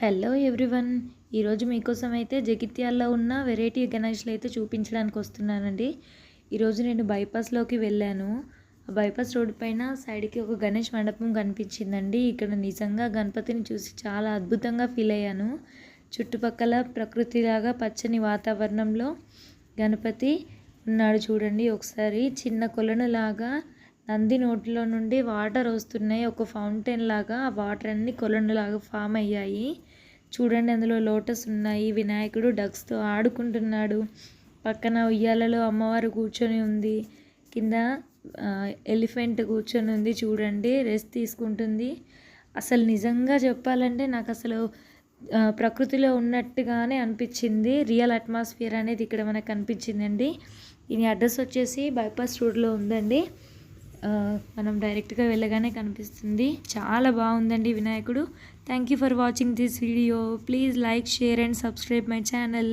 Hello everyone. ఈరోజు మీకోసం అయితే జగిత్యాల్లో ఉన్న వెరైటీ గణేష్లు అయితే చూపించడానికి వస్తున్నానండి. ఈరోజు నేను బైపాస్లోకి వెళ్ళాను. ఆ బైపాస్ రోడ్ పైన సైడ్కి ఒక గణేష్ మండపం కనిపించిందండి. ఇక్కడ నిజంగా గణపతిని చూసి చాలా అద్భుతంగా ఫీల్ అయ్యాను. చుట్టుపక్కల ప్రకృతిలాగా పచ్చని వాతావరణంలో గణపతి ఉన్నాడు చూడండి. ఒకసారి చిన్న కొలను లాగా నంది నోటిలో నుండి వాటర్ వస్తున్నాయి. ఒక ఫౌంటైన్ లాగా ఆ వాటర్ అన్ని కొలను లాగా ఫామ్ అయ్యాయి చూడండి. అందులో లోటస్ ఉన్నాయి. వినాయకుడు డక్స్తో ఆడుకుంటున్నాడు. పక్కన ఉయ్యాలలో అమ్మవారు కూర్చొని ఉంది. కింద ఎలిఫెంట్ కూర్చొని ఉంది చూడండి, రెస్ట్ తీసుకుంటుంది. అసలు నిజంగా చెప్పాలంటే నాకు అసలు ప్రకృతిలో ఉన్నట్టుగానే అనిపించింది. రియల్ అట్మాస్ఫియర్ అనేది ఇక్కడ మనకు అనిపించిందండి. దీని అడ్రస్ వచ్చేసి బైపాస్ రోడ్లో ఉందండి. మనం డైరెక్ట్గా వెళ్ళగానే కనిపిస్తుంది. చాలా బాగుందండి వినాయకుడు. Thank you for watching this video. Please like, share and subscribe my channel.